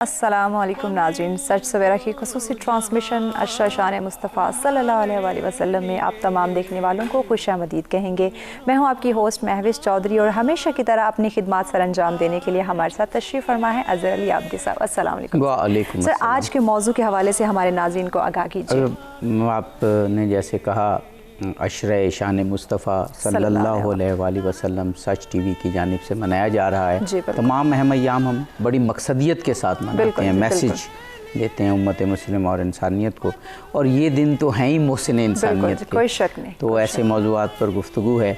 السلام علیکم ناظرین، سچ سویرا کی خصوصی ٹرانسمیشن عشرہ شان مصطفیٰ صلی اللہ علیہ وآلہ وسلم میں آپ تمام دیکھنے والوں کو خوش آمدید کہیں گے۔ میں ہوں آپ کی ہوسٹ مہوش چودھری اور ہمیشہ کی طرح اپنی خدمات سر انجام دینے کے لیے ہمارے ساتھ تشریف فرما ہے اظہر علی عابدی صاحب۔ السلام علیکم۔ وعلیکم سر، السلام۔ آج کے موضوع کے حوالے سے ہمارے ناظرین کو آگاہ کیجیے۔ آپ نے جیسے کہا عشرہ شان مصطفیٰ صلی اللہ علیہ وآلہ وسلم سچ ٹی وی کی جانب سے منایا جا رہا ہے۔ تمام اہم ایام ہم بڑی مقصدیت کے ساتھ مناتے ہیں، میسیج دیتے ہیں امت مسلم اور انسانیت کو، اور یہ دن تو ہیں ہی محسن انسانیت کے، کوئی شک نہیں۔ تو ایسے موضوعات پر گفتگو ہے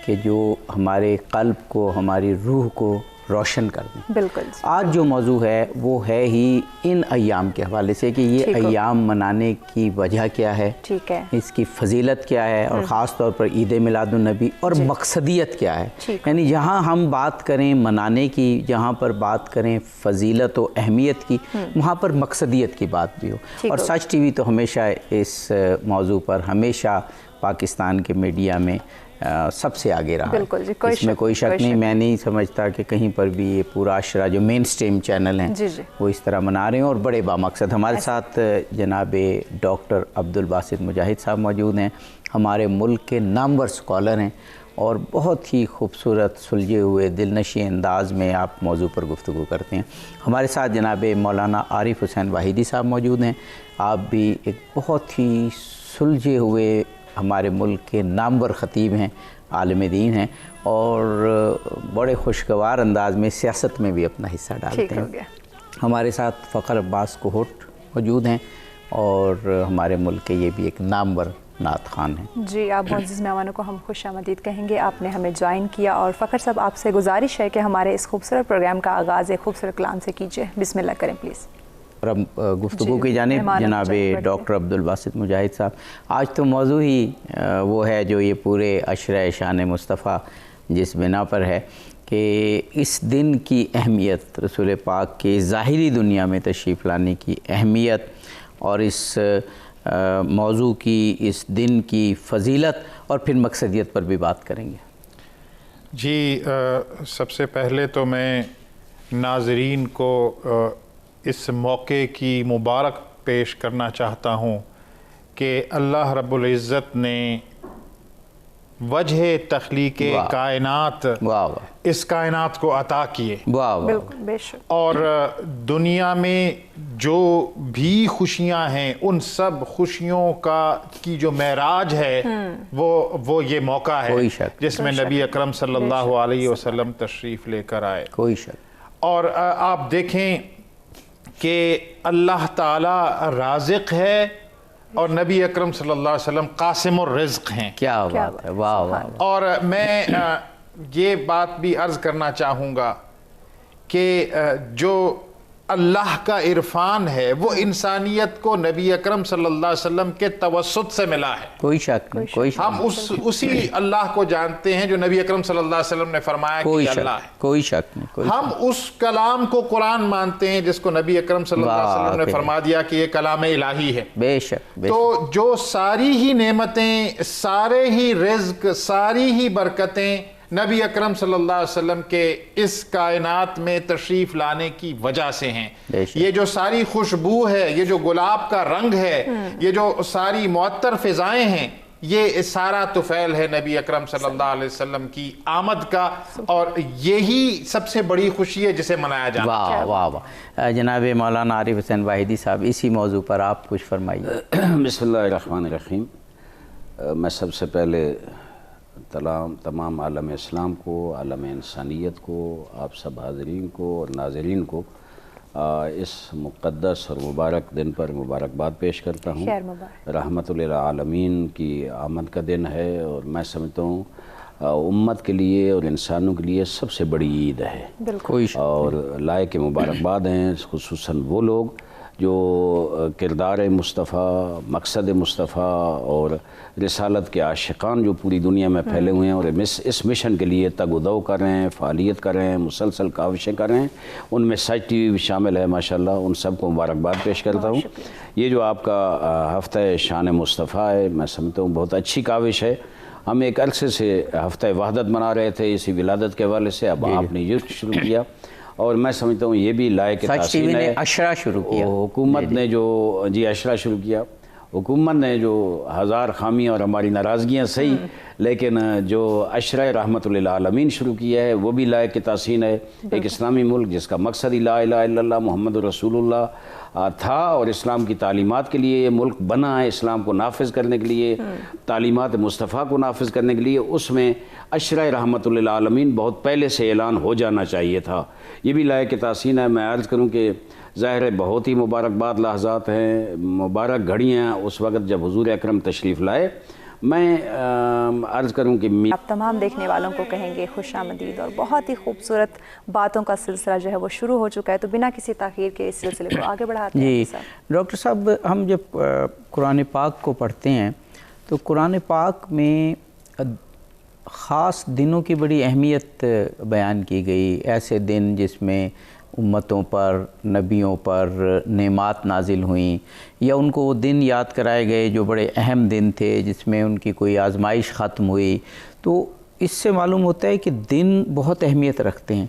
کہ جو ہمارے قلب کو، ہماری روح کو روشن کر دیں۔ بالکل۔ آج جو موضوع ہے وہ ہے ہی ان ایام کے حوالے سے کہ یہ ایام منانے کی وجہ کیا ہے، ٹھیک ہے، اس کی فضیلت کیا ہے، اور خاص طور پر عید میلاد النبی اور مقصدیت کیا ہے۔ یعنی جہاں ہم بات کریں منانے کی، جہاں پر بات کریں فضیلت و اہمیت کی، وہاں پر مقصدیت کی بات بھی ہو۔ اور سچ ٹی وی تو ہمیشہ اس موضوع پر ہمیشہ پاکستان کے میڈیا میں سب سے آگے رہا ہے، اس میں کوئی شک نہیں۔ میں نہیں سمجھتا کہ کہیں پر بھی یہ پورا عشرہ جو مین سٹریم چینل ہیں وہ اس طرح منا رہے ہیں، اور بڑے بامقصد۔ ہمارے ساتھ جناب ڈاکٹر عبدالباسط مجاہد صاحب موجود ہیں، ہمارے ملک کے نامور اسکالر ہیں، اور بہت ہی خوبصورت سلجھے ہوئے دلنشیں انداز میں آپ موضوع پر گفتگو کرتے ہیں۔ ہمارے ساتھ جناب مولانا عارف حسین واحدی صاحب موجود ہیں، آپ بھی ایک بہت ہی سلجھے ہوئے ہمارے ملک کے نامور خطیب ہیں، عالم دین ہیں، اور بڑے خوشگوار انداز میں سیاست میں بھی اپنا حصہ ڈالتے ہیں۔ ہمارے ساتھ فخر عباس کوہٹ موجود ہیں، اور ہمارے ملک کے یہ بھی ایک نامور نعت خوان ہیں۔ جی، آپ معزز مہمانوں کو ہم خوش آمدید کہیں گے، آپ نے ہمیں جوائن کیا، اور فخر صاحب آپ سے گزارش ہے کہ ہمارے اس خوبصورت پروگرام کا آغاز ایک خوبصورت کلام سے کیجیے۔ بسم اللہ کریں پلیز۔ اور اب گفتگو کی جانب جناب ڈاکٹر عبدالباسط مجاہد صاحب۔ آج تو موضوع ہی وہ ہے جو یہ پورے عشرہ شان مصطفیٰ جس بنا پر ہے کہ اس دن کی اہمیت، رسول پاک کے ظاہری دنیا میں تشریف لانے کی اہمیت، اور اس موضوع کی، اس دن کی فضیلت، اور پھر مقصدیت پر بھی بات کریں گے۔ جی، سب سے پہلے تو میں ناظرین کو اس موقع کی مبارک پیش کرنا چاہتا ہوں کہ اللہ رب العزت نے وجہ تخلیق کائنات اس کائنات کو عطا کیے، اور دنیا میں جو بھی خوشیاں ہیں ان سب خوشیوں کی جو معراج ہے وہ یہ موقع ہے جس میں نبی اکرم صلی اللہ علیہ وسلم تشریف لے کر آئے۔ کوئی شک۔ اور آپ دیکھیں کہ اللہ تعالی رازق ہے، اور نبی اکرم صلی اللہ علیہ وسلم قاسم الرزق ہیں۔ کیا بات ہے، واہ واہ۔ اور میں یہ بات بھی عرض کرنا چاہوں گا کہ جو اللہ کا عرفان ہے وہ انسانیت کو نبی اکرم صلی اللہ علیہ وسلم کے توسط سے ملا ہے۔ کوئی شک نہیں، کوئی شک۔ ہم اسی اللہ کو جانتے ہیں جو نبی اکرم صلی اللہ علیہ وسلم نے فرمایا کہ اللہ ہے۔ کوئی شک نہیں۔ ہم اس کلام کو قرآن مانتے ہیں جس کو نبی اکرم صلی اللہ علیہ وسلم نے فرما دیا کہ یہ کلام الہی ہے۔ بے شک۔ تو جو ساری ہی نعمتیں، سارے ہی رزق، ساری ہی برکتیں نبی اکرم صلی اللہ علیہ وسلم کے اس کائنات میں تشریف لانے کی وجہ سے ہیں۔ یہ جو ساری خوشبو ہے، یہ جو گلاب کا رنگ ہے، یہ جو ساری معطر فضائیں ہیں، یہ سارا طفیل ہے نبی اکرم صلی اللہ علیہ وسلم کی آمد کا، اور یہی سب سے بڑی خوشی ہے جسے منایا جاتا ہے۔ واہ واہ واہ۔ جناب مولانا عارف حسین واحدی صاحب، اسی موضوع پر آپ کچھ فرمائیے۔ بسم اللہ الرحمن الرحیم۔ میں سب سے پہلے تمام عالم اسلام کو، عالم انسانیت کو، آپ سب حاضرین کو اور ناظرین کو اس مقدس اور مبارک دن پر مبارکباد پیش کرتا ہوں۔ رحمت للعالمین کی آمد کا دن ہے، اور میں سمجھتا ہوں امت کے لیے اور انسانوں کے لیے سب سے بڑی عید ہے، اور لائق مبارکباد ہیں خصوصاً وہ لوگ جو کردار مصطفیٰ، مقصد مصطفیٰ اور رسالت کے عاشقان جو پوری دنیا میں پھیلے ہوئے ہیں، اور اس مشن کے لیے تگ و دو کر رہے ہیں، فعالیت کر رہے ہیں، مسلسل کاوشیں کر رہے ہیں، ان میں سچ ٹی وی بھی شامل ہے ماشاءاللہ۔ ان سب کو مبارکباد پیش کرتا ہوں۔ یہ جو آپ کا ہفتہ شان مصطفیٰ ہے، میں سمجھتا ہوں بہت اچھی کاوش ہے۔ ہم ایک عرصے سے ہفتہ وحدت منا رہے تھے اسی ولادت کے حوالے سے، اب آپ نے یہ شروع کیا، اور میں سمجھتا ہوں یہ بھی لائق تحسین ہے۔ اشرا شروع کیا، حکومت نے جو اشرا شروع کیا، حکومت نے جو ہزار خامیاں اور ہماری ناراضگیاں صحیح، لیکن جو اشرا رحمت للعالمین شروع کیا ہے وہ بھی لائق تحسین ہے۔ ایک اسلامی ملک جس کا مقصد لا الہ الا اللہ محمد رسول اللہ تھا، اور اسلام کی تعلیمات کے لیے یہ ملک بنا ہے، اسلام کو نافذ کرنے کے لیے، تعلیمات مصطفیٰ کو نافذ کرنے کے لیے، اس میں اشرا رحمت للعالمین بہت پہلے سے اعلان ہو جانا چاہیے تھا۔ یہ بھی لائق تحسین ہے۔ میں عرض کروں کہ ظاہر ہے بہت ہی مبارکباد لحظات ہیں، مبارک گھڑیاں اس وقت جب حضور اکرم تشریف لائے۔ میں عرض کروں کہ آپ تمام دیکھنے والوں کو کہیں گے خوش آمدید، اور بہت ہی خوبصورت باتوں کا سلسلہ جو ہے وہ شروع ہو چکا ہے، تو بنا کسی تاخیر کے اس سلسلے کو آگے بڑھاتے ہیں۔ جی ڈاکٹر صاحب، ہم جب قرآن پاک کو پڑھتے ہیں تو قرآن پاک میں خاص دنوں کی بڑی اہمیت بیان کی گئی، ایسے دن جس میں امتوں پر، نبیوں پر نعمات نازل ہوئیں، یا ان کو وہ دن یاد کرائے گئے جو بڑے اہم دن تھے جس میں ان کی کوئی آزمائش ختم ہوئی۔ تو اس سے معلوم ہوتا ہے کہ دن بہت اہمیت رکھتے ہیں۔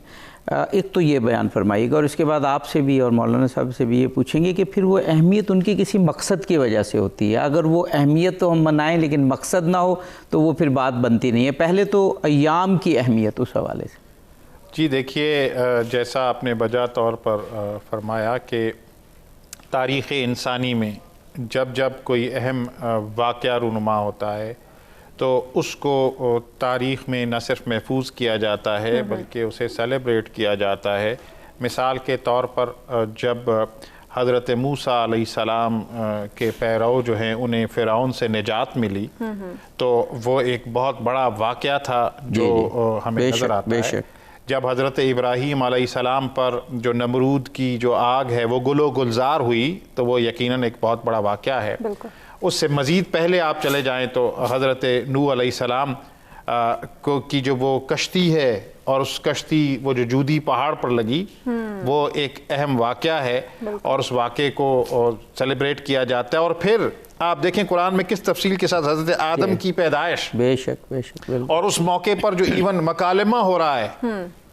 ایک تو یہ بیان فرمائیے گا، اور اس کے بعد آپ سے بھی اور مولانا صاحب سے بھی یہ پوچھیں گے کہ پھر وہ اہمیت ان کی کسی مقصد کی وجہ سے ہوتی ہے۔ اگر وہ اہمیت تو ہم منائیں لیکن مقصد نہ ہو تو وہ پھر بات بنتی نہیں ہے۔ پہلے تو ایام کی اہمیت اس حوالے سے۔ جی دیکھیے، جیسا آپ نے بجا طور پر فرمایا کہ تاریخ انسانی میں جب جب کوئی اہم واقعہ رونما ہوتا ہے تو اس کو تاریخ میں نہ صرف محفوظ کیا جاتا ہے بلکہ اسے سیلیبریٹ کیا جاتا ہے۔ مثال کے طور پر جب حضرت موسیٰ علیہ السلام کے پیرو جو ہیں انہیں فرعون سے نجات ملی تو وہ ایک بہت بڑا واقعہ تھا جو ہمیں نظر آتا ہے۔ جب حضرت ابراہیم علیہ السلام پر جو نمرود کی جو آگ ہے وہ گل و گلزار ہوئی تو وہ یقیناً ایک بہت بڑا واقعہ ہے۔ اس سے مزید پہلے آپ چلے جائیں تو حضرت نوح علیہ السلام کی جو وہ کشتی ہے، اور اس کشتی وہ جو جودی پہاڑ پر لگی، وہ ایک اہم واقعہ ہے اور اس واقعے کو سیلیبریٹ کیا جاتا ہے۔ اور پھر آپ دیکھیں قرآن میں کس تفصیل کے ساتھ حضرت آدم کی پیدائش، بے شک بے شک، اور اس موقع پر جو ایون مکالمہ ہو رہا ہے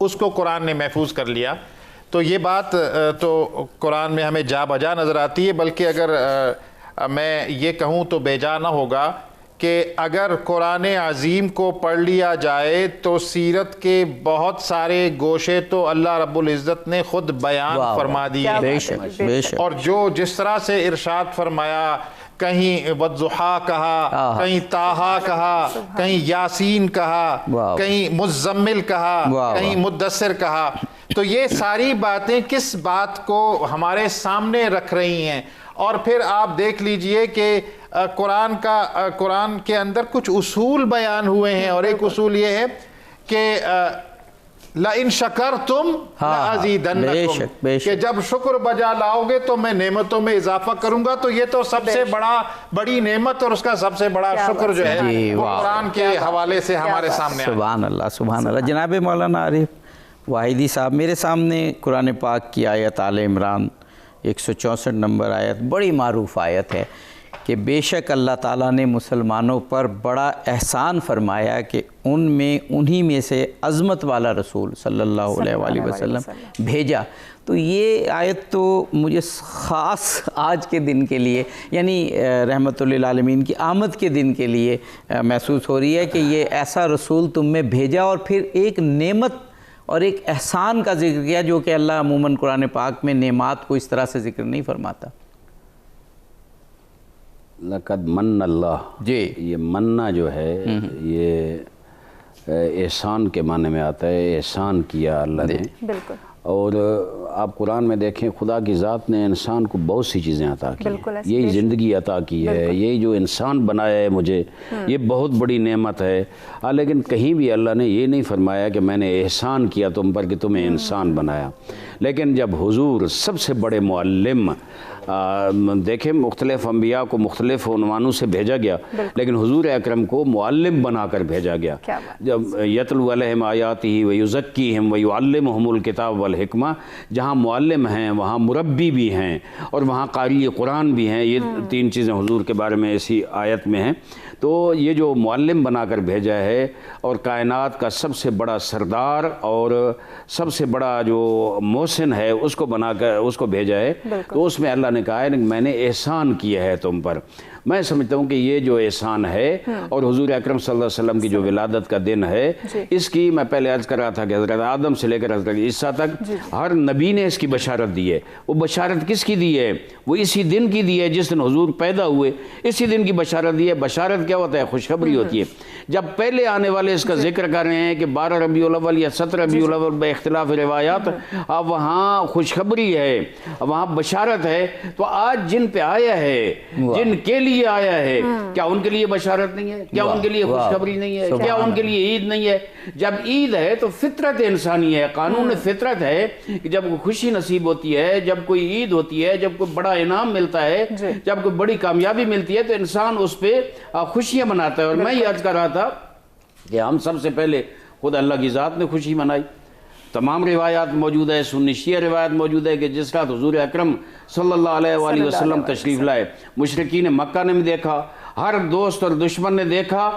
اس کو قرآن نے محفوظ کر لیا۔ تو یہ بات تو قرآن میں ہمیں جا بجا نظر آتی ہے، بلکہ اگر میں یہ کہوں تو بے جا نہ ہوگا کہ اگر قرآن عظیم کو پڑھ لیا جائے تو سیرت کے بہت سارے گوشے تو اللہ رب العزت نے خود بیان فرما دیے، اور جو جس طرح سے ارشاد فرمایا، کہیں والضحیٰ کہا، کہیں طٰہٰ کہا، کہیں یاسین کہا، کہیں مزمل کہا، کہیں مدثر کہا، تو یہ ساری باتیں کس بات کو ہمارے سامنے رکھ رہی ہیں۔ اور پھر آپ دیکھ لیجئے کہ قرآن کے اندر کچھ اصول بیان ہوئے ہیں، اور ایک اصول یہ ہے کہ لَإِن شَكَرْتُمْ لَأَزِيدَنَّكُمْ، کہ جب شکر بجا لاؤ گے تو میں نعمتوں میں اضافہ کروں گا۔ تو یہ تو سب سے بڑی نعمت اور اس کا سب سے بڑا شکر جو ہے وہ قرآن کے حوالے سے ہمارے سامنے آیا۔ سبحان اللہ سبحان اللہ۔ جناب مولانا عارف واحدی صاحب، میرے سامنے قرآن پاک کی آیت آل عمران 164 نمبر آیت، بڑی معروف آیت ہے کہ بے شک اللہ تعالیٰ نے مسلمانوں پر بڑا احسان فرمایا کہ انہی میں سے عظمت والا رسول صلی اللہ علیہ وآلہ وسلم بھیجا۔ تو یہ آیت تو مجھے خاص آج کے دن کے لیے، یعنی رحمت للعالمین کی آمد کے دن کے لیے محسوس ہو رہی ہے کہ یہ ایسا رسول تم میں بھیجا، اور پھر ایک نعمت اور ایک احسان کا ذکر کیا جو کہ اللہ عموماً قرآن پاک میں نعمات کو اس طرح سے ذکر نہیں فرماتا۔ لقد من اللہ، جی، یہ مننا جو ہے یہ احسان کے معنی میں آتا ہے، احسان کیا اللہ نے۔ بالکل۔ اور آپ قرآن میں دیکھیں خدا کی ذات نے انسان کو بہت سی چیزیں عطا کی ہیں، یہی زندگی عطا کی ہے، یہی جو انسان بنایا ہے مجھے، یہ بہت بڑی نعمت ہے۔ لیکن کہیں بھی اللہ نے یہ نہیں فرمایا کہ میں نے احسان کیا تم پر کہ تمہیں انسان بنایا۔ لیکن جب حضور سب سے بڑے معلم دیکھیں مختلف انبیاء کو مختلف عنوانوں سے بھیجا گیا، لیکن حضور اکرم کو معلم بنا کر بھیجا گیا. جب یتلو علیہم آیاتہ ویزکیہم ویعلمہم الکتاب والحکمہ، جہاں معلم ہیں وہاں مربی بھی ہیں اور وہاں قاری قرآن بھی ہیں. یہ تین چیزیں حضور کے بارے میں اسی آیت میں ہیں. تو یہ جو معلم بنا کر بھیجا ہے اور کائنات کا سب سے بڑا سردار اور سب سے بڑا جو محسن ہے اس کو بنا کر اس کو بھیجا ہے، تو اس میں اللہ نے کہا ہے کہ میں نے احسان کیا ہے تم پر. میں سمجھتا ہوں کہ یہ جو احسان ہے اور حضور اکرم صلی اللہ علیہ وسلم کی جو ولادت کا دن ہے، اس کی میں پہلے عرض کر رہا تھا کہ حضرت آدم سے لے کر حضرت عیسیٰ تک ہر نبی نے اس کی بشارت دی ہے. وہ بشارت کس کی دی ہے؟ وہ اسی دن کی دی ہے جس دن حضور پیدا ہوئے، اسی دن کی بشارت دی ہے. بشارت کیا ہوتا ہے؟ خوشخبری ہوتی ہے. جب پہلے آنے والے اس کا ذکر کر رہے ہیں کہ 12 ربیع الاول یا 17 ربیع الاول بے اختلاف روایات، اب وہاں خوشخبری ہے، وہاں بشارت ہے. تو آج جن پہ آیا ہے، جن کے لیے آیا ہے، کیا ان کے لیے بشارت نہیں ہے؟ کیا ان کے لیے خوشخبری نہیں ہے؟ کیا ان کے لیے عید نہیں ہے؟ جب عید ہے تو فطرت انسانی ہے، قانون فطرت ہے کہ جب خوشی نصیب ہوتی ہے، جب کوئی عید ہوتی ہے، جب کوئی بڑا انعام ملتا ہے، جب کوئی بڑی کامیابی ملتی ہے، تو انسان اس پہ خوشیاں مناتا ہے. اور میں یہ عرض کر رہا تھا کہ ہم سب سے پہلے خود اللہ کی ذات نے خوشی منائی. تمام روایات موجود ہے، سنی شیعہ روایت موجود ہے کہ جس رات حضور اکرم صلی اللہ علیہ وآلہ وسلم تشریف لائے، مشرکین مکہ نے بھی دیکھا، ہر دوست اور دشمن نے دیکھا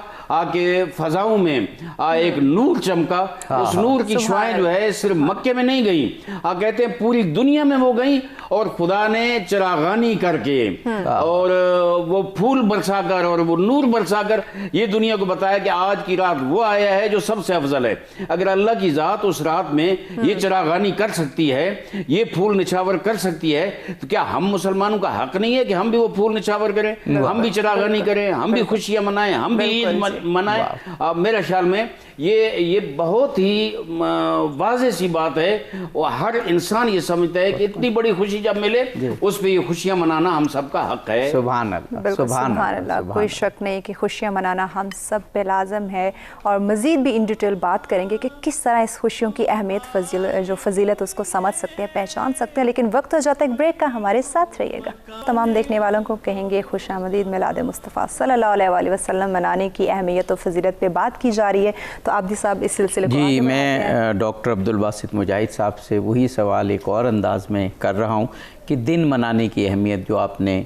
کہ فضاؤں میں ایک نور چمکا. اس نور کی شعائیں جو ہے صرف مکے میں نہیں گئیں، کہتے ہیں پوری دنیا میں وہ گئیں، اور خدا نے چراغانی کر کے اور وہ پھول برسا کر اور وہ نور برسا کر یہ دنیا کو بتایا کہ آج کی رات وہ آیا ہے جو سب سے افضل ہے. اگر اللہ کی ذات اس رات میں یہ چراغانی کر سکتی ہے، یہ پھول نچھاور کر سکتی ہے، تو کیا ہم مسلمانوں کا حق نہیں ہے کہ ہم بھی وہ پھول نچھاور کریں، ہم بھی چراغانی کریں، ہم بھی خوشیاں منائیں، ہم بھی عید منائیں؟ میرے خیال میں یہ بہت ہی واضح سی بات ہے. ہر انسان یہ سمجھتا ہے کہ اتنی بڑی خوشی جب ملے اس پہ یہ خوشیاں منانا ہم سب کا حق ہے. سبحان اللہ، سبحان اللہ. کوئی شک نہیں کہ خوشیاں منانا ہم سب پہ لازم ہے، اور مزید بھی ان ڈیٹیل بات کریں گے کہ کس طرح اس خوشیوں کی اہمیت، جو فضیلت اس کو سمجھ سکتے ہیں، پہچان سکتے ہیں. لیکن وقت ہو جاتا ہے ایک بریک کا، ہمارے ساتھ رہیے گا. تمام دیکھنے والوں کو کہیں گے خوش آمدید. میلاد مصطفیٰ صلی اللہ علیہ وآلہ وسلم منانے کی اہمیت و فضیلت پہ بات کی جا رہی ہے. تو عابدی صاحب اس سلسلے کو جی میں ڈاکٹر عبدالباسط مجاہد صاحب سے وہی سوال ایک اور انداز میں کر رہا ہوں کہ دن منانے کی اہمیت جو آپ نے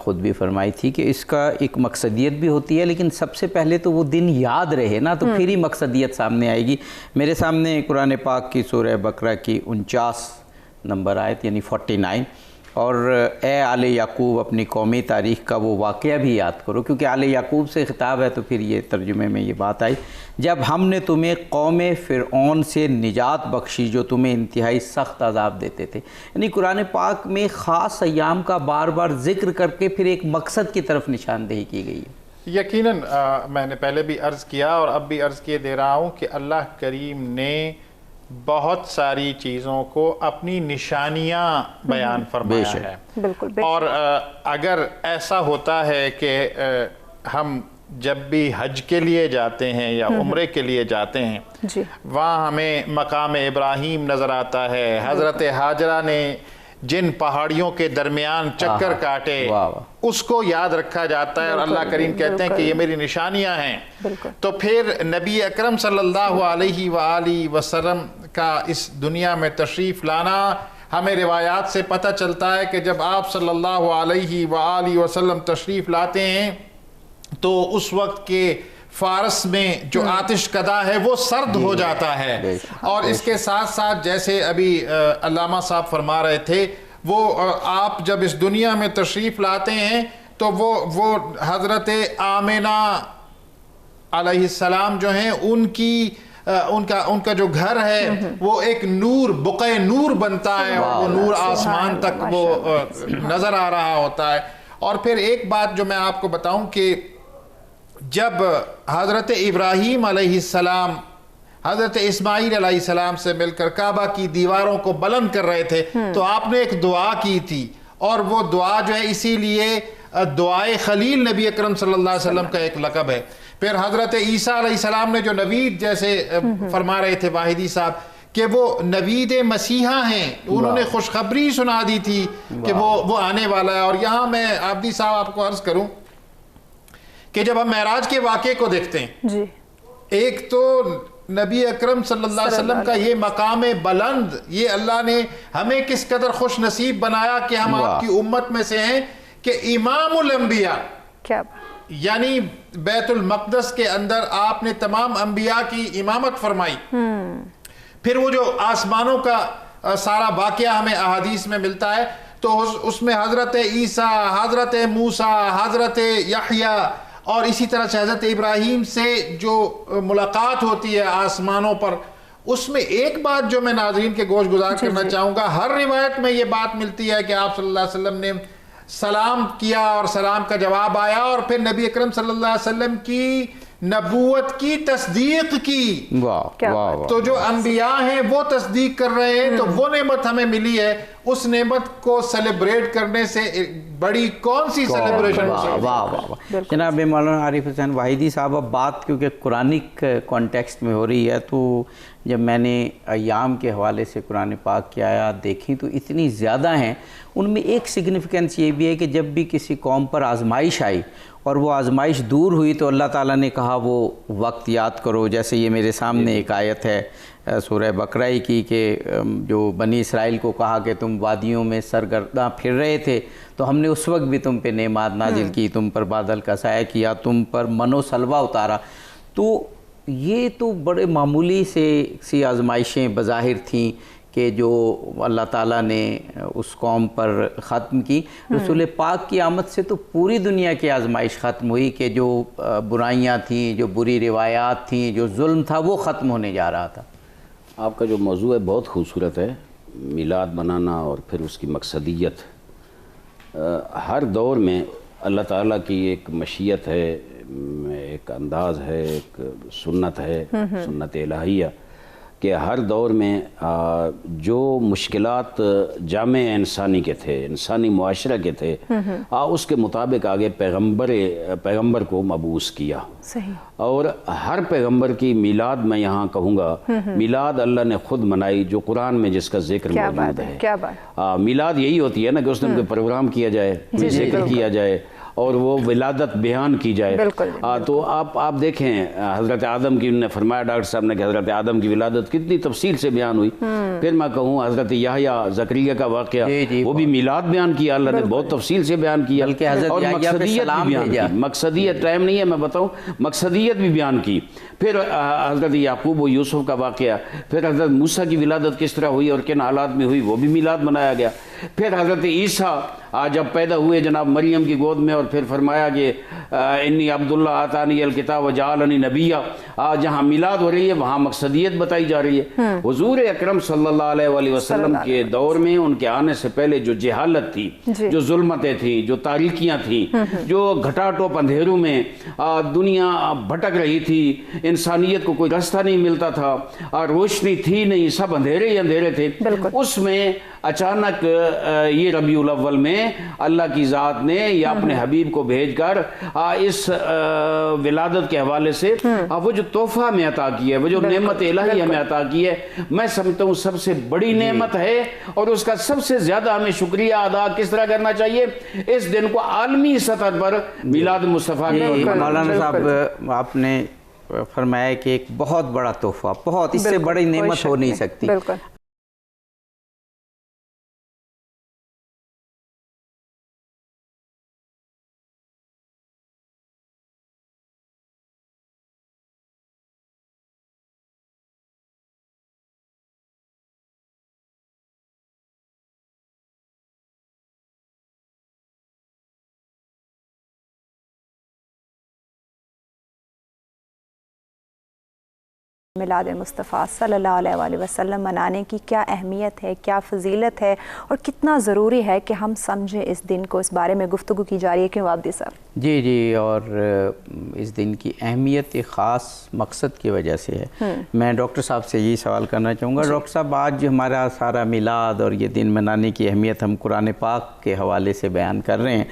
خود بھی فرمائی تھی کہ اس کا ایک مقصدیت بھی ہوتی ہے، لیکن سب سے پہلے تو وہ دن یاد رہے نا، تو پھر ہی مقصدیت سامنے آئے گی. میرے سامنے قرآن پاک کی سورہ بقرہ کی 49 نمبر آیت یعنی 49، اور اے آل یعقوب اپنی قومی تاریخ کا وہ واقعہ بھی یاد کرو، کیونکہ آل یعقوب سے خطاب ہے. تو پھر یہ ترجمے میں یہ بات آئی، جب ہم نے تمہیں قوم فرعون سے نجات بخشی جو تمہیں انتہائی سخت عذاب دیتے تھے. یعنی قرآن پاک میں خاص ایام کا بار بار ذکر کر کے پھر ایک مقصد کی طرف نشاندہی کی گئی ہے. یقیناً میں نے پہلے بھی عرض کیا اور اب بھی عرض کیے دے رہا ہوں کہ اللہ کریم نے بہت ساری چیزوں کو اپنی نشانیاں بیان فرمایا ہے. بالکل. اور اگر ایسا ہوتا ہے کہ ہم جب بھی حج کے لیے جاتے ہیں یا عمرے کے لیے جاتے ہیں، وہاں ہمیں مقام ابراہیم نظر آتا ہے. حضرت ہاجرہ نے جن پہاڑیوں کے درمیان چکر کاٹے اس کو یاد رکھا جاتا ہے، اور اللہ کریم کہتے ہیں کہ یہ میری نشانیاں ہیں. تو پھر نبی اکرم صلی اللہ علیہ وآلہ وسلم کا اس دنیا میں تشریف لانا ہمیں روایات سے پتہ چلتا ہے کہ جب آپ صلی اللہ علیہ وآلہ وسلم تشریف لاتے ہیں تو اس وقت کے فارس میں جو آتش کدا ہے وہ سرد ہو جاتا ہے. اور اس کے ساتھ ساتھ جیسے ابھی علامہ صاحب فرما رہے تھے، وہ آپ جب اس دنیا میں تشریف لاتے ہیں تو وہ حضرت آمنہ علیہ السلام جو ہیں ان کا جو گھر ہے وہ ایک نور، بقع نور بنتا ہے، اور وہ نور آسمان تک وہ نظر آ رہا ہوتا ہے. اور پھر ایک بات جو میں آپ کو بتاؤں کہ جب حضرت ابراہیم علیہ السلام حضرت اسماعیل علیہ السلام سے مل کر کعبہ کی دیواروں کو بلند کر رہے تھے تو آپ نے ایک دعا کی تھی، اور وہ دعا جو ہے اسی لیے دعائے خلیل نبی اکرم صلی اللہ علیہ وسلم کا ایک لقب ہے. پھر حضرت عیسیٰ علیہ السلام نے جو نوید جیسے فرما رہے تھے واحدی صاحب کہ وہ نوید مسیحا ہیں، انہوں نے خوشخبری سنا دی تھی کہ وہ آنے والا ہے۔ اور یہاں میں عابدی صاحب آپ کو عرض کروں کہ جب ہم معراج کے واقعے کو دیکھتے ہیں، جی ایک تو نبی اکرم صلی اللہ علیہ وسلم کا یہ مقام بلند، یہ اللہ نے ہمیں کس قدر خوش نصیب بنایا کہ ہم آپ کی امت میں سے ہیں کہ امام الانبیاء، کیا یعنی بیت المقدس کے اندر آپ نے تمام انبیاء کی امامت فرمائی۔ پھر وہ جو آسمانوں کا سارا واقعہ ہمیں احادیث میں ملتا ہے تو اس میں حضرت عیسیٰ، حضرت موسیٰ، حضرت یحییٰ اور اسی طرح سے حضرت ابراہیم سے جو ملاقات ہوتی ہے آسمانوں پر، اس میں ایک بات جو میں ناظرین کے گوش گزار کرنا چاہوں گا، ہر روایت میں یہ بات ملتی ہے کہ آپ صلی اللہ علیہ وسلم نے سلام کیا اور سلام کا جواب آیا، اور پھر نبی اکرم صلی اللہ علیہ وسلم کی نبوت کی تصدیق کی۔ تو جو انبیاء ہیں وہ تصدیق کر رہے ہیں، تو وہ نعمت ہمیں ملی ہے، اس نعمت کو سیلیبریٹ کرنے سے بڑی کون سی سیلیبریشن ہو سکتی ہے؟ واہ واہ واہ جناب مولانا عارف حسین واحدی صاحب، اب بات کیونکہ قرآنک کانٹیکسٹ میں ہو رہی ہے، تو جب میں نے ایام کے حوالے سے قرآن پاک کی آیات دیکھی تو اتنی زیادہ ہیں، ان میں ایک سگنیفیکنس یہ بھی ہے کہ جب بھی کسی قوم پر آزمائش آئی اور وہ آزمائش دور ہوئی تو اللہ تعالیٰ نے کہا وہ وقت یاد کرو، جیسے یہ میرے سامنے ایک آیت ہے سورہ بقرہ کی کہ جو بنی اسرائیل کو کہا کہ تم وادیوں میں سرگرداں پھر رہے تھے تو ہم نے اس وقت بھی تم پہ نعمات نازل کی، تم پر بادل کا سایہ کیا، تم پر من و سلوہ اتارا۔ تو یہ تو بڑے معمولی سی آزمائشیں بظاہر تھیں کہ جو اللہ تعالیٰ نے اس قوم پر ختم کی۔ رسول پاک کی آمد سے تو پوری دنیا کی آزمائش ختم ہوئی کہ جو برائیاں تھیں، جو بری روایات تھیں، جو ظلم تھا، وہ ختم ہونے جا رہا تھا۔ آپ کا جو موضوع ہے بہت خوبصورت ہے، میلاد منانا اور پھر اس کی مقصدیت۔ ہر دور میں اللہ تعالیٰ کی ایک مشیت ہے، ایک انداز ہے، ایک سنت ہے، سنت الہیہ، کہ ہر دور میں جو مشکلات جامع انسانی کے تھے، انسانی معاشرہ کے تھے، اس کے مطابق آگے پیغمبر کو مبعوث کیا۔ صحیح۔ اور ہر پیغمبر کی میلاد میں یہاں کہوں گا، میلاد اللہ نے خود منائی، جو قرآن میں جس کا ذکر موجود ہے۔ کیا بات! میلاد یہی ہوتی ہے نا کہ اس دن کوئی پروگرام کیا جائے، ذکر کیا جائے اور وہ ولادت بیان کی جائے۔ تو آپ دیکھیں حضرت آدم کی، انہوں نے فرمایا ڈاکٹر صاحب نے کہ حضرت آدم کی ولادت کتنی تفصیل سے بیان ہوئی۔ پھر میں کہوں حضرت یحییٰ زکریا کا واقعہ، وہ بھی میلاد بیان کیا، اللہ نے بہت تفصیل سے بیان کیا، اور مقصدیت بھی بیان کی۔ مقصدیت ٹائم نہیں ہے میں بتاؤں، مقصدیت بھی بیان کی۔ پھر حضرت یعقوب و یوسف کا واقعہ، پھر حضرت موسیٰ کی ولادت کس طرح ہوئی اور کن حالات میں ہوئی، وہ بھی میلاد منایا گیا۔ پھر حضرت عیسیٰ جب پیدا ہوئے جناب مریم کی گود میں، اور پھر فرمایا کہ انی عبداللہ آتانی الکتاب وجعلنی نبیہ، جہاں میلاد ہو رہی ہے وہاں مقصدیت بتائی جا رہی ہے۔ حضور اکرم صلی اللہ علیہ وآلہ وسلم کے دور میں، ان کے آنے سے پہلے جو جہالت تھی، جو ظلمتیں تھیں، جو تاریکیاں تھیں، جو گھٹا ٹوپ اندھیروں میں دنیا بھٹک رہی تھی، انسانیت کو کوئی راستہ نہیں ملتا تھا، روشنی تھی نہیں، سب اندھیرے ہی اندھیرے تھے، اس میں اچانک یہ ربیع الاول میں اللہ کی ذات نے یا اپنے حبیب کو بھیج کر اس ولادت کے حوالے سے وہ جو تحفہ ہمیں عطا کی ہے، وہ جو نعمت الہی ہمیں عطا کی ہے، میں سمجھتا ہوں سب سے بڑی نعمت ہے، اور اس کا سب سے زیادہ ہمیں شکریہ ادا کس طرح کرنا چاہیے؟ اس دن کو عالمی سطح پر میلاد مصطفیٰ مولانا صاحب آپ نے فرمایا کہ ایک بہت بڑا تحفہ، بہت اس سے بڑی نعمت ہو نہیں سکتی۔ میلاد مصطفیٰ صلی اللہ علیہ وآلہ وسلم منانے کی کیا اہمیت ہے، کیا فضیلت ہے، اور کتنا ضروری ہے کہ ہم سمجھیں اس دن کو، اس بارے میں گفتگو کی جا رہی ہے، کیوں عابدی صاحب؟ جی، اور اس دن کی اہمیت ایک خاص مقصد کی وجہ سے ہے۔ میں ڈاکٹر صاحب سے یہی سوال کرنا چاہوں گا، ڈاکٹر صاحب آج ہمارا سارا میلاد اور یہ دن منانے کی اہمیت ہم قرآن پاک کے حوالے سے بیان کر رہے ہیں،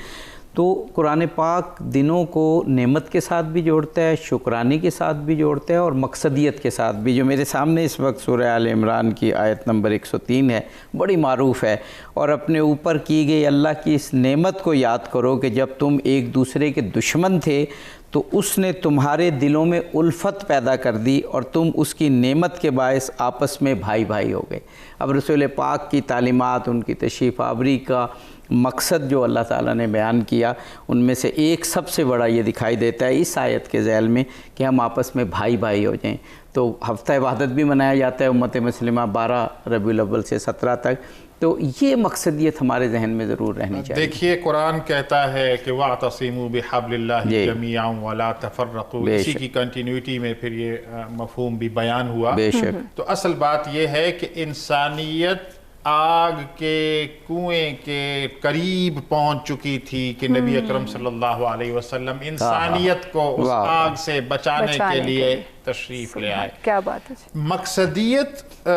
تو قرآن پاک دنوں کو نعمت کے ساتھ بھی جوڑتا ہے، شکرانے کے ساتھ بھی جوڑتا ہے، اور مقصدیت کے ساتھ بھی. جو میرے سامنے اس وقت سورہ آل عمران کی آیت نمبر 103 ہے، بڑی معروف ہے. اور اپنے اوپر کی گئی اللہ کی اس نعمت کو یاد کرو کہ جب تم ایک دوسرے کے دشمن تھے تو اس نے تمہارے دلوں میں الفت پیدا کر دی اور تم اس کی نعمت کے باعث آپس میں بھائی بھائی ہو گئے. اب رسول پاک کی تعلیمات، ان کی تشریف آوری کا مقصد جو اللہ تعالیٰ نے بیان کیا، ان میں سے ایک سب سے بڑا یہ دکھائی دیتا ہے اس آیت کے ذیل میں کہ ہم آپس میں بھائی بھائی ہو جائیں. تو ہفتہ وحدت بھی منایا جاتا ہے امت مسلمہ 12 ربیع الاول سے 17 تک. تو یہ مقصدیت ہمارے ذہن میں ضرور رہنی چاہیے. دیکھیے قرآن کہتا ہے کہ وَاعْتَصِمُوا بِحَبْلِ اللَّهِ جَمِيعًا وَلَا تَفَرَّقُوا. اسی کی کنٹینیوٹی میں پھر یہ مفہوم بھی بیان ہوا. بے شک. تو اصل بات یہ ہے کہ انسانیت آگ کے کنویں کے قریب پہنچ چکی تھی کہ نبی اکرم صلی اللہ علیہ وسلم انسانیت کو اس آگ سے بچانے کے لیے تشریف لے آئے. کیا بات ہے. مقصدیت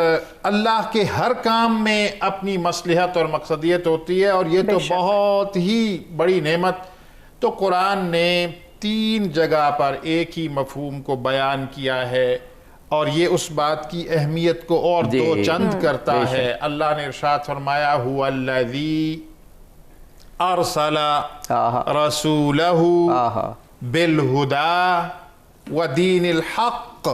اللہ کے ہر کام میں اپنی مصلحت اور مقصدیت ہوتی ہے، اور یہ تو بہت ہی بڑی نعمت. تو قرآن نے 3 جگہ پر ایک ہی مفہوم کو بیان کیا ہے، اور یہ اس بات کی اہمیت کو اور دو چند کرتا ہے. اللہ نے ارشاد فرمایا هو الذی ارسل رسولہ بالہدی ودین الحق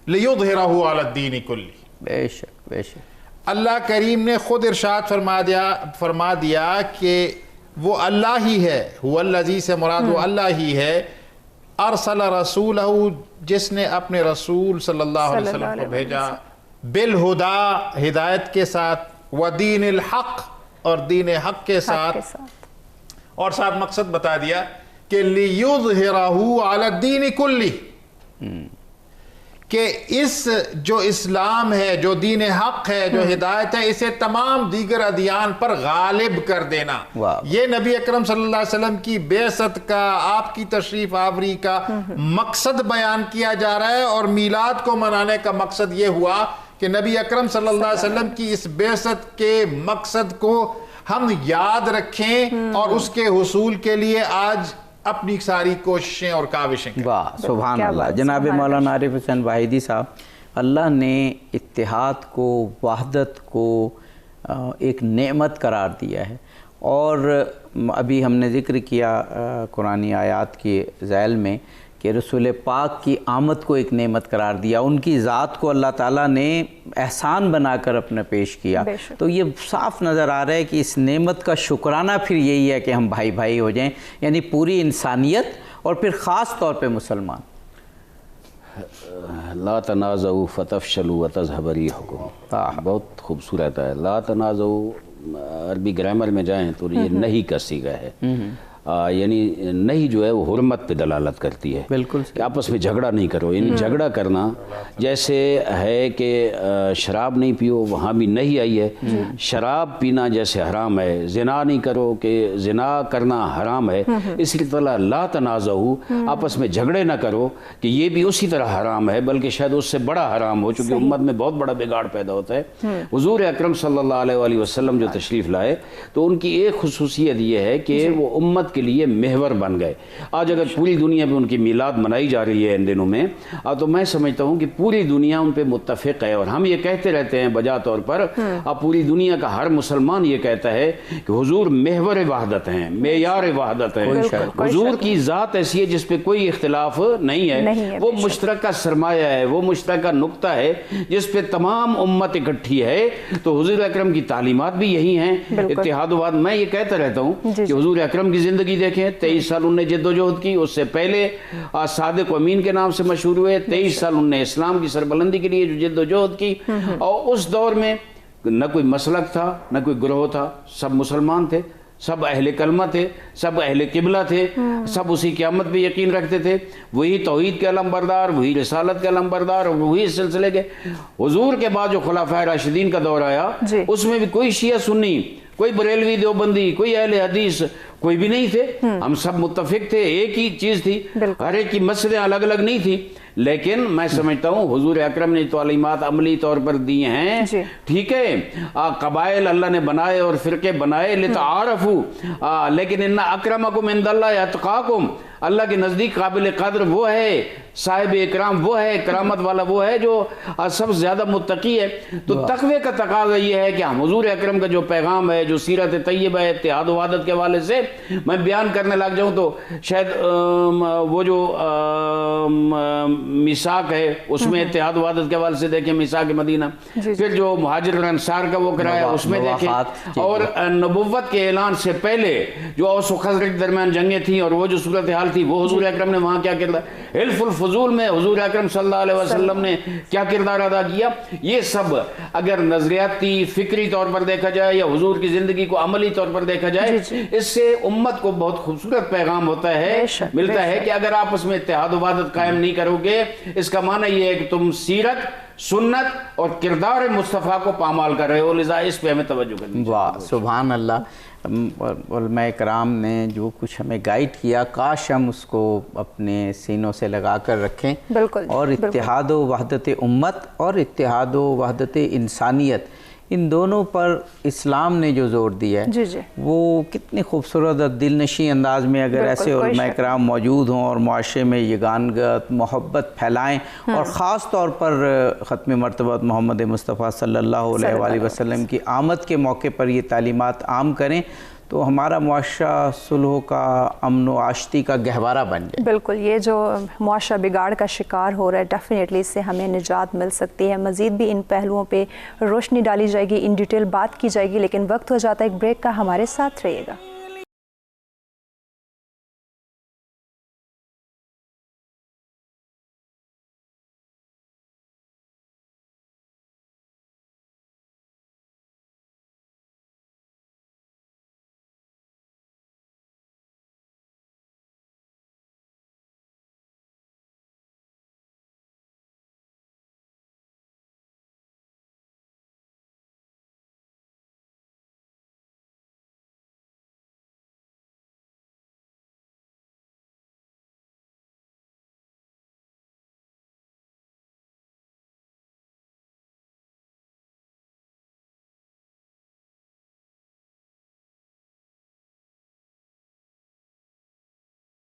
لیظہرہ علی الدین کلہ. بے شک بے شک. اللہ کریم نے خود ارشاد فرما دیا کہ وہ اللہ ہی ہے. هو الذی سے مراد وہ اللہ ہی ہے. ارسل رسولہ، جس نے اپنے رسول صلی اللہ علیہ وسلم کو بھیجا، بالہدا، ہدایت کے ساتھ، ودین الحق، اور دین حق کے ساتھ، اور ساتھ مقصد بتا دیا کہ لیظہرہ علی الدین کلہ، کہ اس جو اسلام ہے، جو دین حق ہے، جو ہدایت ہے، اسے تمام دیگر ادیان پر غالب کر دینا. یہ نبی اکرم صلی اللہ علیہ وسلم کی بعثت کا، آپ کی تشریف آوری کا مقصد بیان کیا جا رہا ہے. اور میلاد کو منانے کا مقصد یہ ہوا کہ نبی اکرم صلی اللہ علیہ وسلم کی اس بعثت کے مقصد کو ہم یاد رکھیں اور اس کے حصول کے لیے آج اپنی ساری کوششیں اور کاوشیں کریں. واہ سبحان اللہ. جناب مولانا عارف حسین واحدی صاحب، اللہ نے اتحاد کو، وحدت کو ایک نعمت قرار دیا ہے. اور ابھی ہم نے ذکر کیا قرآنی آیات کی ذیل میں کہ رسول پاک کی آمد کو ایک نعمت قرار دیا، ان کی ذات کو اللہ تعالیٰ نے احسان بنا کر اپنا پیش کیا. تو یہ صاف نظر آ رہا ہے کہ اس نعمت کا شکرانہ پھر یہی ہے کہ ہم بھائی بھائی ہو جائیں، یعنی پوری انسانیت اور پھر خاص طور پہ مسلمان. لا تنازعوا فتفشلوا وتذهب ريحكم. بہت خوبصورت ہے. لا تنازعوا عربی گرامر میں جائیں تو یہ نہیں کا صیغہ ہے. یعنی نہیں جو ہے وہ حرمت پہ دلالت کرتی ہے. بالکل کہ آپس میں جھگڑا نہیں کرو. یعنی جھگڑا کرنا جیسے ہے کہ شراب نہیں پیو، وہاں بھی نہیں آئی ہے. شراب پینا جیسے حرام ہے، زنا نہیں کرو کہ زنا کرنا حرام ہے، اسی طرح لا تنازعوا، آپس میں جھگڑے نہ کرو کہ یہ بھی اسی طرح حرام ہے، بلکہ شاید اس سے بڑا حرام ہو، چونکہ امت میں بہت بڑا بگاڑ پیدا ہوتا ہے. حضور اکرم صلی اللہ علیہ وآلہ وسلم جو تشریف لائے تو ان کی ایک خصوصیت یہ ہے کہ وہ امت کے لیے محور بن گئے. آج اگر پوری دنیا میں ان کی میلاد منائی جا رہی ہے ان دنوں میں، تو میں سمجھتا ہوں کہ پوری دنیا ان پہ متفق ہے. اور ہم یہ کہتے رہتے ہیں بجا طور پر، اب پوری دنیا کا ہر مسلمان یہ کہتا ہے کہ حضور محور وحدت ہیں، معیار وحدت ہیں. حضور کی ذات ایسی ہے جس پہ کوئی اختلاف نہیں ہے. وہ مشترکہ سرمایہ ہے، وہ مشترکہ نقطہ ہے جس پہ تمام امت اکٹھی ہے. تو حضور اکرم کی تعلیمات بھی یہی ہیں، اتحاد و وحدت. میں یہ کہتا رہتا ہوں کہ حضور اکرم کی زندگی دیکھیں، 23 سال انہوں نے جد و جہد کی. اس سے پہلے صادق و امین کے نام سے مشہور ہوئے. 23 سال انہوں نے اسلام کی سربلندی کے لیے جو جد و جہد کی. اور اس دور میں نہ کوئی مسلک تھا، نہ کوئی گروہ تھا، سب مسلمان تھے، سب اہل کلمہ تھے، سب اہل قبلہ تھے، سب اسی قیامت پہ یقین رکھتے تھے. وہی توحید کے علم بردار، وہی رسالت کے علم بردار، اور وہی اس سلسلے کے. حضور کے بعد جو خلفائے راشدین کا دور آیا اس میں بھی کوئی شیعہ سنی، کوئی بریلوی دیوبندی، کوئی اہل حدیث، کوئی بھی نہیں تھے. ہم سب متفق تھے، ایک ہی چیز تھی. ہر ایک کی مسجدیں الگ الگ نہیں تھی، لیکن میں سمجھتا ہوں حضور اکرم نے تعلیمات عملی طور پر دی ہیں، ٹھیک ہے، قبائل اللہ نے بنائے اور فرقے بنائے لتعارفوا، لیکن ان اکرمکم عند اللہ اتقاکم، اللہ کے نزدیک قابل قدر وہ ہے، صاحب اکرام وہ ہے، کرامت والا وہ ہے جو سب سے زیادہ متقی ہے۔ تو تقوی کا تقاضا یہ ہے کہ ہم حضور اکرم کا جو پیغام ہے، جو سیرت طیبہ ہے، اتحاد و وحدت کے حوالے سے میں بیان کرنے لگ جاؤں تو شاید وہ جو میثاق ہے اس میں اتحاد و وحدت کے حوالے سے دیکھیں میثاق مدینہ، پھر جو مہاجر اور انصار کا وہ کرایا اس میں دیکھیں، اور نبوت کے اعلان سے پہلے جو اوس و خزرج درمیان جنگیں تھیں اور وہ جو صورتحال تھی، وہ حضور اکرم نے وہاں کیا کردار، حلف الفضول میں حضور اکرم صلی اللہ علیہ وسلم نے کیا کردار ادا کیا، یہ سب اگر نظریاتی فکری طور پر دیکھا جائے یا حضور کی زندگی کو عملی طور پر دیکھا جائے، اس سے امت کو بہت خوبصورت پیغام ہوتا ہے، ملتا ہے کہ اگر آپ اس میں اتحاد و وحدت قائم نہیں کرو گے، اس کا معنی یہ ہے کہ تم سیرت، سنت اور کردار مصطفیٰ کو پامال کر رہے ہو، لذا اس پہ ہمیں توجہ کرنی چاہیے۔ واہ سبحان اللہ، علماء کرام نے جو کچھ ہمیں گائیڈ کیا، کاش ہم اس کو اپنے سینوں سے لگا کر رکھیں، اور اتحاد و وحدت امت اور اتحاد و وحدت انسانیت، ان دونوں پر اسلام نے جو زور دیا ہے وہ کتنی خوبصورت اور دل نشیں انداز میں اگر ایسے علماء کرام موجود ہوں اور معاشرے میں یگانگت محبت پھیلائیں، اور خاص طور پر ختم مرتبہ محمد مصطفیٰ صلی اللہ علیہ وآلہ وسلم کی آمد کے موقع پر یہ تعلیمات عام کریں، تو ہمارا معاشرہ صلح کا، امن و آشتی کا گہوارہ بن جائے۔ بالکل، یہ جو معاشرہ بگاڑ کا شکار ہو رہا ہے، ڈیفینیٹلی اس سے ہمیں نجات مل سکتی ہے۔ مزید بھی ان پہلوؤں پہ روشنی ڈالی جائے گی، ان ڈیٹیل بات کی جائے گی، لیکن وقت ہو جاتا ہے ایک بریک کا، ہمارے ساتھ رہیے گا۔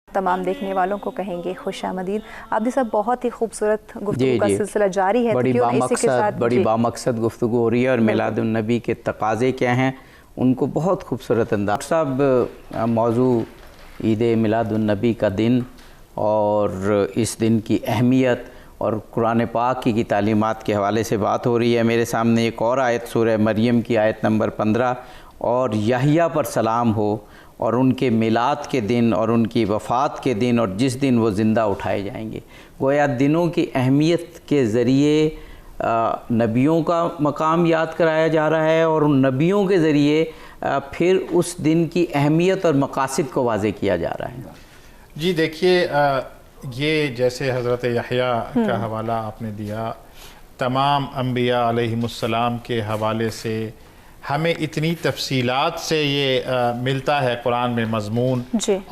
تمام دیکھنے والوں کو کہیں گے خوش آمدید۔ عابدی صاحب، بہت ہی خوبصورت گفتگو کا سلسلہ جاری ہے، بڑی بامقصد گفتگو ہو رہی ہے، اور میلاد النبی کے تقاضے کیا ہیں ان کو بہت خوبصورت انداز صاحب موضوع عید میلاد النبی کا دن اور اس دن کی اہمیت اور قرآن پاک کی تعلیمات کے حوالے سے بات ہو رہی ہے۔ میرے سامنے ایک اور آیت سورہ مریم کی آیت نمبر 15، اور یحییٰ پر سلام ہو، اور ان کے میلاد کے دن اور ان کی وفات کے دن اور جس دن وہ زندہ اٹھائے جائیں گے۔ گویا دنوں کی اہمیت کے ذریعے نبیوں کا مقام یاد کرایا جا رہا ہے، اور ان نبیوں کے ذریعے پھر اس دن کی اہمیت اور مقاصد کو واضح کیا جا رہا ہے۔ جی دیکھیے، یہ جیسے حضرت یحییٰ کا حوالہ آپ نے دیا، تمام انبیاء علیہم السلام کے حوالے سے ہمیں اتنی تفصیلات سے یہ ملتا ہے قرآن میں مضمون،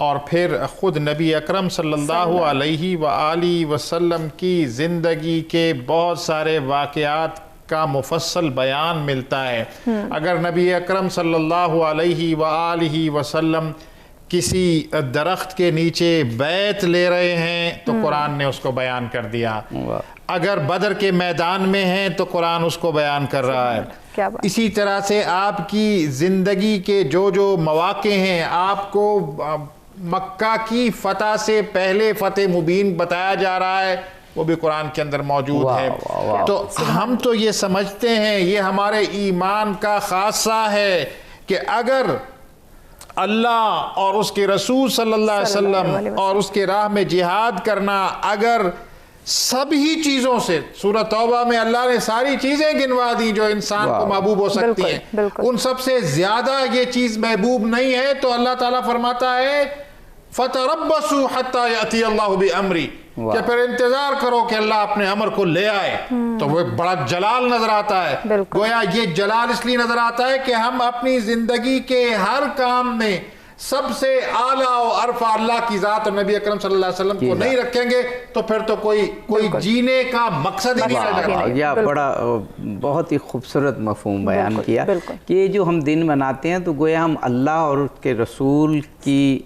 اور پھر خود نبی اکرم صلی اللہ علیہ وآلہ وسلم کی زندگی کے بہت سارے واقعات کا مفصل بیان ملتا ہے۔ اگر نبی اکرم صلی اللہ علیہ وآلہ وسلم کسی درخت کے نیچے بیعت لے رہے ہیں تو قرآن نے اس کو بیان کر دیا، اگر بدر کے میدان میں ہیں تو قرآن اس کو بیان کر رہا ہے۔ اسی طرح سے آپ کی زندگی کے جو جو مواقع ہیں، آپ کو مکہ کی فتح سے پہلے فتح مبین بتایا جا رہا ہے، وہ بھی قرآن کے اندر موجود ہے۔ تو ہم تو یہ سمجھتے ہیں، یہ ہمارے ایمان کا خاصہ ہے کہ اگر اللہ اور اس کے رسول صلی اللہ علیہ وسلم اور اس کے راہ میں جہاد کرنا، اگر سبھی چیزوں سے، سورہ توبہ میں اللہ نے ساری چیزیں گنوا دی جو انسان کو محبوب ہو سکتی ہیں، ان سب سے زیادہ یہ چیز محبوب نہیں ہے، تو اللہ تعالیٰ فرماتا ہے فَتَرَبَّصُوا حَتَّى يَأْتِيَ اللَّهُ بِأَمْرِي، کہ پھر انتظار کرو کہ اللہ اپنے امر کو لے آئے۔ تو وہ بڑا جلال نظر آتا ہے، گویا یہ جلال اس لیے نظر آتا ہے کہ ہم اپنی زندگی کے ہر کام میں سب سے اعلیٰ و ارفع اللہ کی ذات اور نبی اکرم صلی اللہ علیہ وسلم کو نہیں رکھیں گے تو پھر تو کوئی جینے کا مقصد ہی نہیں رہ جاتا. یا بڑا بہت ہی خوبصورت مفہوم بیان کیا کہ یہ جو ہم دن مناتے ہیں تو گویا ہم اللہ اور اس کے رسول کی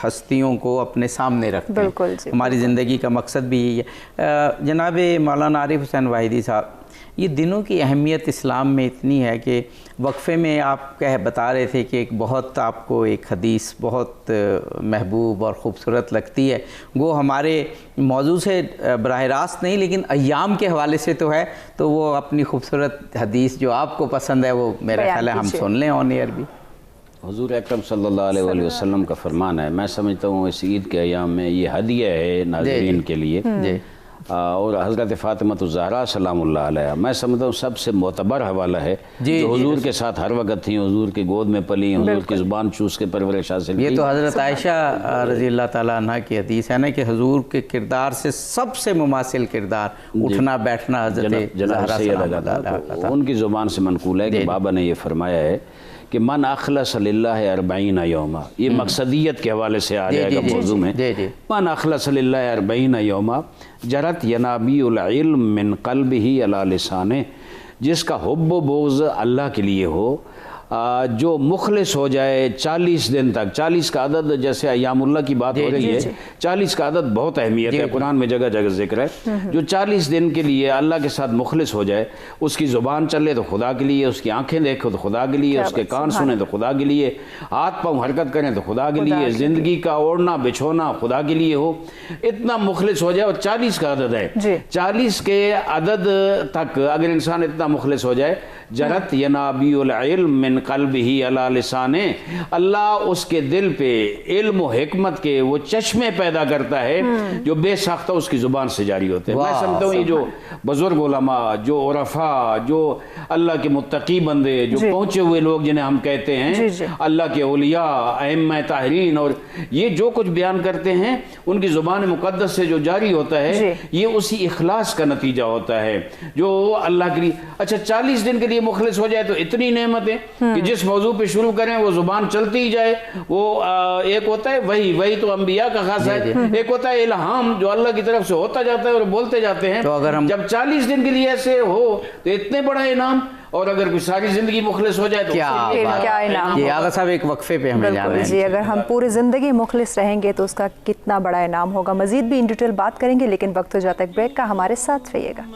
ہستیوں کو اپنے سامنے رکھتے ہیں. ہماری زندگی کا مقصد بھی یہی ہے. جناب مولانا عارف حسین واحدی صاحب، یہ دنوں کی اہمیت اسلام میں اتنی ہے کہ وقفے میں آپ بتا رہے تھے کہ ایک بہت آپ کو ایک حدیث بہت محبوب اور خوبصورت لگتی ہے، وہ ہمارے موضوع سے براہ راست نہیں لیکن ایام کے حوالے سے تو ہے، تو وہ اپنی خوبصورت حدیث جو آپ کو پسند ہے وہ میرا خیال ہے ہم سن لیں آن ایئر بھی. حضور اکرم صلی اللہ علیہ وآلہ وسلم کا فرمان ہے، میں سمجھتا ہوں اس عید کے ایام میں یہ ہدیہ ہے ناظرین کے لیے. اور حضرت فاطمہ الزہرا سلام اللہ علیہ میں سمجھتا ہوں سب سے معتبر حوالہ ہے جو حضور کے ساتھ ہر وقت تھیں، حضور کی گود میں پلی، حضور کی زبان چوس کے پرورش حاصل کی. یہ تو حضرت عائشہ رضی اللہ تعالیٰ عنہ کی حدیث ہے نا کہ حضور کے کردار سے سب سے مماثل کردار اٹھنا بیٹھنا حضرت زہرا سلام اللہ علیہ. ان کی زبان سے منقول ہے کہ بابا نے یہ فرمایا ہے کہ من اخلص للہ 40 یوما، یہ مقصدیت کے حوالے سے آ جائے گا موضوع میں. من اخلص للہ 40 یوما جرت ینابیع العلم من قلبہ علی لسانہ، جس کا حب و بغض اللہ کے لیے ہو، جو مخلص ہو جائے 40 دن تک. 40 کا عدد جیسے ایام اللہ کی بات ہو رہی ہے، 40 کا عدد بہت اہمیت ہے، قرآن میں جگہ جگہ ذکر ہے. جو 40 دن کے لیے اللہ کے ساتھ مخلص ہو جائے، اس کی زبان چلے تو خدا کے لیے، اس کی آنکھیں دیکھو تو خدا کے لیے، اس کے کان سنیں تو خدا کے لیے، ہاتھ پاؤں حرکت کریں تو خدا کے لیے، زندگی کا اوڑھنا بچھونا خدا کے لیے ہو، اتنا مخلص ہو جائے. اور 40 کا عدد ہے، 40 کے عدد تک اگر انسان اتنا مخلص ہو جائے، جرت ینابیع العلم من قلبہ علی لسانہ، اللہ اس کے دل پہ علم و حکمت کے وہ چشمے پیدا کرتا ہے جو بے ساختہ اس کی زبان سے جاری ہوتے ہیں. میں سمجھتا ہوں یہ جو بزرگ علماء، جو عرفاء، جو اللہ کے متقی بندے، جو پہنچے ہوئے لوگ جنہیں ہم کہتے ہیں اللہ کے اولیاء، ائمہ طاہرین، اور یہ جو کچھ بیان کرتے ہیں ان کی زبان مقدس سے جو جاری ہوتا ہے یہ اسی اخلاص کا نتیجہ ہوتا ہے جو اللہ کے لیے. اچھا 40 دن کے لیے مخلص ہو جائے تو اتنی نعمتیں کہ جس موضوع پہ شروع کریں وہ زبان چلتی ہی جائے. وہ ایک ہوتا ہے وہی تو انبیاء کا خاصہ ہے، ایک ہوتا ہے الہام جو اللہ کی طرف سے ہوتا جاتا ہے اور بولتے جاتے ہیں. جب 40 دن کے لیے ایسے ہو تو اتنے بڑا انعام، اور اگر کوئی ساری زندگی مخلص ہو جائے تو کیا انعام. یہ آغا صاحب ایک وقفے پہ ہمیں جانا ہے جی، اگر ہم پوری زندگی مخلص رہیں گے تو اس کا کتنا بڑا انعام ہوگا. مزید بھی ان ڈیٹیل بات کریں گے لیکن وقت ہو جاتا ہے بریک کا، ہمارے ساتھ رہیے گا.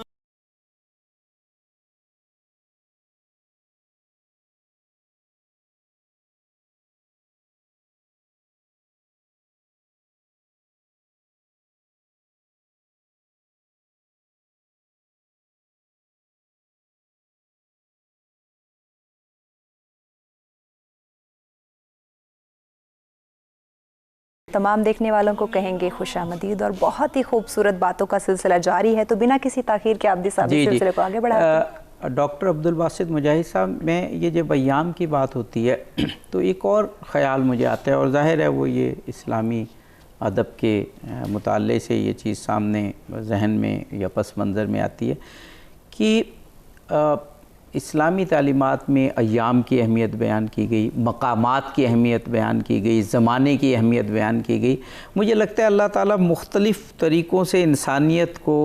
تمام دیکھنے والوں کو کہیں گے خوش آمدید، اور بہت ہی خوبصورت باتوں کا سلسلہ جاری ہے، تو بنا کسی تاخیر کے عابدی صاحب سلسلے کو آگے بڑھاتے ہیں. ڈاکٹر عبدالباسط مجاہد صاحب، میں یہ جب ایام کی بات ہوتی ہے تو ایک اور خیال مجھے آتا ہے، اور ظاہر ہے وہ یہ اسلامی ادب کے مطالعے سے یہ چیز سامنے ذہن میں یا پس منظر میں آتی ہے کہ اسلامی تعلیمات میں ایام کی اہمیت بیان کی گئی، مقامات کی اہمیت بیان کی گئی، زمانے کی اہمیت بیان کی گئی. مجھے لگتا ہے اللہ تعالیٰ مختلف طریقوں سے انسانیت کو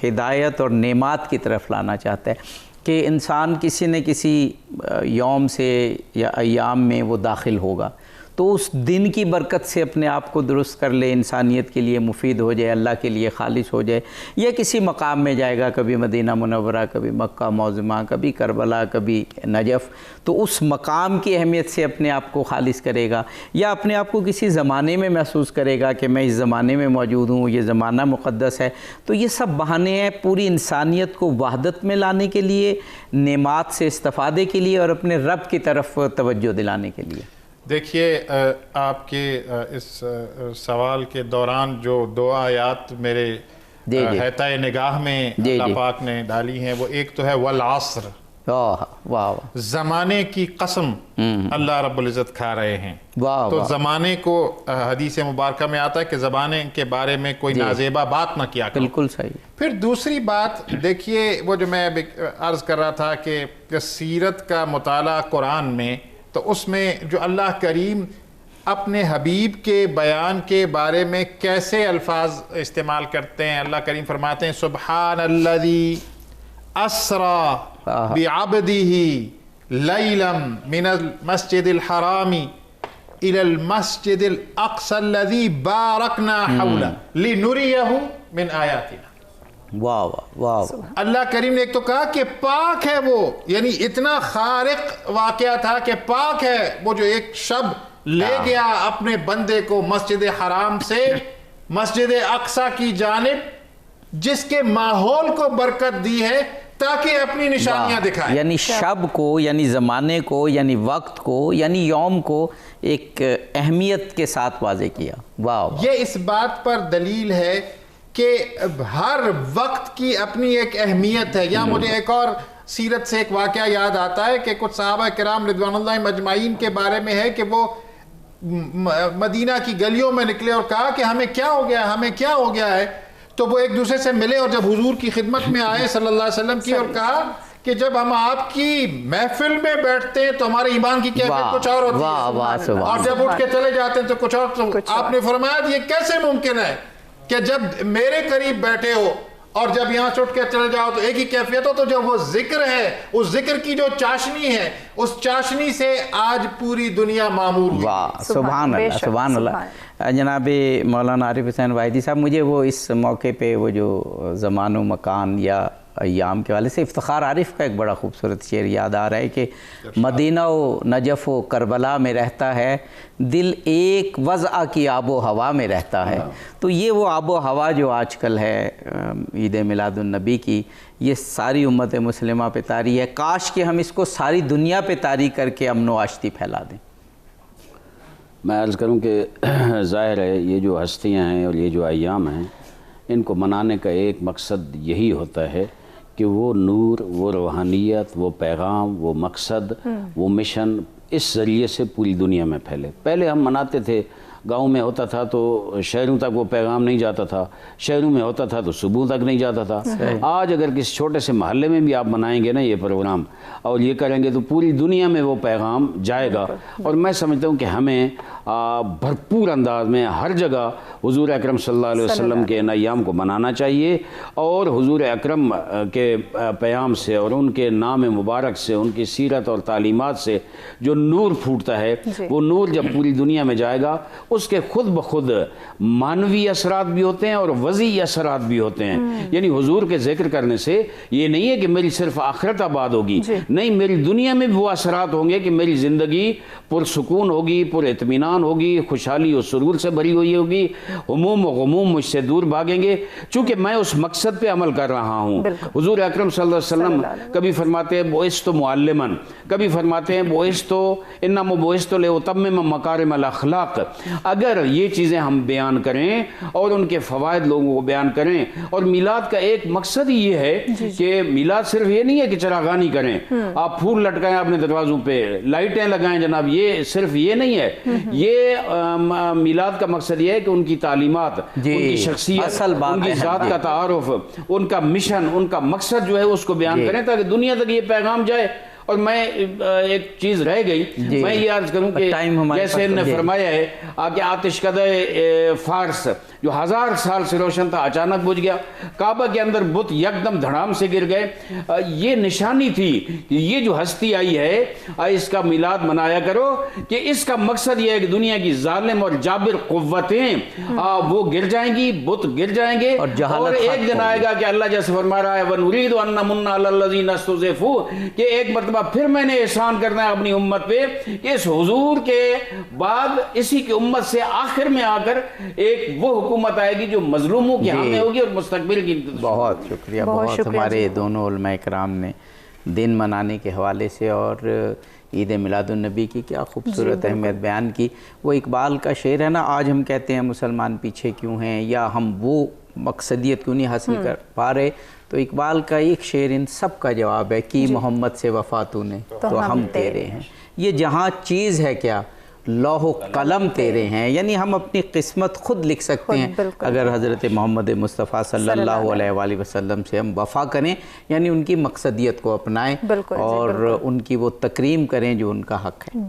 ہدایت اور نعمات کی طرف لانا چاہتا ہے کہ انسان کسی نہ کسی یوم سے یا ایام میں وہ داخل ہوگا تو اس دن کی برکت سے اپنے آپ کو درست کر لے، انسانیت کے لیے مفید ہو جائے، اللہ کے لیے خالص ہو جائے، یا کسی مقام میں جائے گا، کبھی مدینہ منورہ، کبھی مکہ معظمہ، کبھی کربلا، کبھی نجف، تو اس مقام کی اہمیت سے اپنے آپ کو خالص کرے گا، یا اپنے آپ کو کسی زمانے میں محسوس کرے گا کہ میں اس زمانے میں موجود ہوں، یہ زمانہ مقدس ہے. تو یہ سب بہانے ہیں پوری انسانیت کو وحدت میں لانے کے لیے، نعمات سے استفادے کے لیے، اور اپنے رب کی طرف توجہ دلانے کے لیے. دیکھیے آپ کے اس سوال کے دوران جو 2 آیات میرے حیطۂ نگاہ میں اللہ پاک نے ڈالی ہیں، وہ ایک تو ہے والعصر، زمانے کی قسم اللہ رب العزت کھا رہے ہیں. تو زمانے کو حدیث مبارکہ میں آتا ہے کہ زمانے کے بارے میں کوئی نازیبہ بات نہ کیا کرو. بالکل صحیح. پھر دوسری بات دیکھیے، وہ جو میں عرض کر رہا تھا کہ سیرت کا مطالعہ قرآن میں، تو اس میں جو اللہ کریم اپنے حبیب کے بیان کے بارے میں کیسے الفاظ استعمال کرتے ہیں. اللہ کریم فرماتے ہیں سبحان الذی اسرا بعبدہ لیلا من المسجد الحرام الى المسجد الاقصى الذي بارکنا حولہ لنریہ من آیاتنا. واہ واہ واہ. اللہ کریم نے ایک تو کہا کہ پاک ہے وہ، یعنی اتنا خارق واقعہ تھا کہ پاک ہے وہ جو ایک شب لے گیا اپنے بندے کو مسجد حرام سے مسجد اقصی کی جانب، جس کے ماحول کو برکت دی ہے تاکہ اپنی نشانیاں دکھائے. یعنی شب کو، یعنی زمانے کو، یعنی وقت کو، یعنی یوم کو ایک اہمیت کے ساتھ واضح کیا. واہ. یہ اس بات پر دلیل ہے کہ ہر وقت کی اپنی ایک اہمیت ہے. یا مجھے ایک اور سیرت سے ایک واقعہ یاد آتا ہے کہ کچھ صحابہ کرام رضوان اللہ مجمعین کے بارے میں ہے کہ وہ مدینہ کی گلیوں میں نکلے اور کہا کہ ہمیں کیا ہو گیا، ہمیں کیا ہو گیا ہے. تو وہ ایک دوسرے سے ملے اور جب حضور کی خدمت میں آئے صلی اللہ علیہ وسلم کی، اور کہا کہ جب ہم آپ کی محفل میں بیٹھتے ہیں تو ہمارے ایمان کی کیفیت کچھ اور ہوتی ہے، اور جب اٹھ کے چلے جاتے ہیں تو کچھ اور. آپ نے فرمایا یہ کیسے ممکن ہے کہ جب میرے قریب بیٹھے ہو اور جب یہاں سے اٹھ کے چلے جاؤ تو ایک ہی کیفیت ہو. تو جب وہ ذکر ہے، اس ذکر کی جو چاشنی ہے، اس چاشنی سے آج پوری دنیا معمور ہوئی. واہ سبحان اللہ سبحان اللہ. جناب مولانا عارف حسین واحدی صاحب، مجھے وہ اس موقع پہ وہ جو زمان و مکان یا ایام کے والے سے افتخار عارف کا ایک بڑا خوبصورت شعر یاد آ رہا ہے کہ مدینہ و نجف و کربلا میں رہتا ہے دل، ایک وضع کی آب و ہوا میں رہتا ہے. تو یہ وہ آب و ہوا جو آج کل ہے عید میلاد النبی کی، یہ ساری امت مسلمہ پہ طاری ہے. کاش کہ ہم اس کو ساری دنیا پہ طاری کر کے امن و آشتی پھیلا دیں. میں عرض کروں کہ ظاہر ہے یہ جو ہستیاں ہیں اور یہ جو ایام ہیں، ان کو منانے کا ایک مقصد یہی ہوتا ہے کہ وہ نور، وہ روحانیت، وہ پیغام، وہ مقصد، وہ مشن اس ذریعے سے پوری دنیا میں پھیلے. پہلے ہم مناتے تھے، گاؤں میں ہوتا تھا تو شہروں تک وہ پیغام نہیں جاتا تھا، شہروں میں ہوتا تھا تو صوبوں تک نہیں جاتا تھا. آج اگر کسی چھوٹے سے محلے میں بھی آپ منائیں گے نا یہ پروگرام اور یہ کریں گے تو پوری دنیا میں وہ پیغام جائے گا. اور میں سمجھتا ہوں کہ ہمیں بھرپور انداز میں ہر جگہ حضور اکرم صلی اللہ علیہ وسلم کے ان ایام کو منانا چاہیے، اور حضور اکرم کے پیام سے اور ان کے نام مبارک سے، ان کی سیرت اور تعلیمات سے جو نور پھوٹتا ہے، وہ نور جب پوری دنیا میں جائے گا اس کے خود بخود معنوی اثرات بھی ہوتے ہیں اور وضعی اثرات بھی ہوتے ہیں. یعنی حضور کے ذکر کرنے سے یہ نہیں ہے کہ میری صرف آخرت آباد ہوگی، نہیں، میری دنیا میں بھی وہ اثرات ہوں گے کہ میری زندگی پرسکون ہوگی، پر اطمینان ہوگی، خوشحالی و سرور سے بھری ہوئی ہوگی، ہموم و غموم مجھ سے دور بھاگیں گے، چونکہ میں اس مقصد پہ عمل کر رہا ہوں. حضور اکرم صلی اللہ علیہ وسلم کبھی فرماتے ہیں بعثت معلماً، کبھی فرماتے ہیں بعثت انما بعثت لأتمم مکارم الاخلاق. اگر یہ چیزیں ہم بیان کریں اور ان کے فوائد لوگوں کو بیان کریں، اور میلاد کا ایک مقصد یہ ہے کہ میلاد صرف یہ نہیں ہے کہ چراغانی کریں، آپ پھول لٹکائیں اپنے دروازوں پہ، لائٹیں لگائیں جناب، یہ صرف یہ نہیں ہے. یہ میلاد کا مقصد یہ ہے کہ ان کی تعلیمات، ان کی شخصیت، ان کی ذات کا تعارف، ان کا مشن، ان کا مقصد جو ہے اس کو بیان کریں تاکہ دنیا تک یہ پیغام جائے. اور میں ایک چیز رہ گئی، میں یہ عرض کروں کہ جیسے انہوں نے فرمایا ہے کہ آتش کدہ فارس جو 1000 سال سے روشن تھا اچانک بجھ گیا، کعبہ کے اندر بت یکدم دھڑام سے گر گئے. یہ نشانی تھی کہ یہ جو ہستی آئی ہے اس کا میلاد منایا کرو، کہ اس کا مقصد یہ ہے کہ دنیا کی ظالم اور جابر قوتیں وہ گر جائیں گی، بت گر جائیں گے، اور ایک دن آئے گا کہ اللہ جیسے فرما رہا ہے وَنُرِيدُ أَن نَّمُنَّ عَلَى الَّذِينَ اسْتُضْعِفُوا، کہ ایک مرتبہ پھر میں نے احسان کرنا ہے اپنی امت پہ، کہ اس حضور کے بعد اسی کی امت سے آخر میں آ کر ایک وہ حکومت آئے گی جو مظلوموں کی حامی ہوگی اور مستقبل کی. بہت شکریہ، بہت ہمارے دونوں علماء کرام نے دن منانے کے حوالے سے اور عید میلاد النبی کی کیا خوبصورت اہمیت بیان کی. وہ اقبال کا شعر ہے نا، آج ہم کہتے ہیں مسلمان پیچھے کیوں ہیں، یا ہم وہ مقصدیت کیوں نہیں حاصل کر پا رہے، تو اقبال کا ایک شعر ان سب کا جواب ہے کہ محمد سے وفا تو نے تو ہم تیرے ہیں. یہ جہاں چیز ہے کیا، لوح و قلم تیرے ہیں. یعنی ہم اپنی قسمت خود لکھ سکتے ہیں اگر حضرت محمد مصطفیٰ صلی اللہ علیہ وآلہ وسلم سے ہم وفا کریں، یعنی ان کی مقصدیت کو اپنائیں اور ان کی وہ تکریم کریں جو ان کا حق ہے.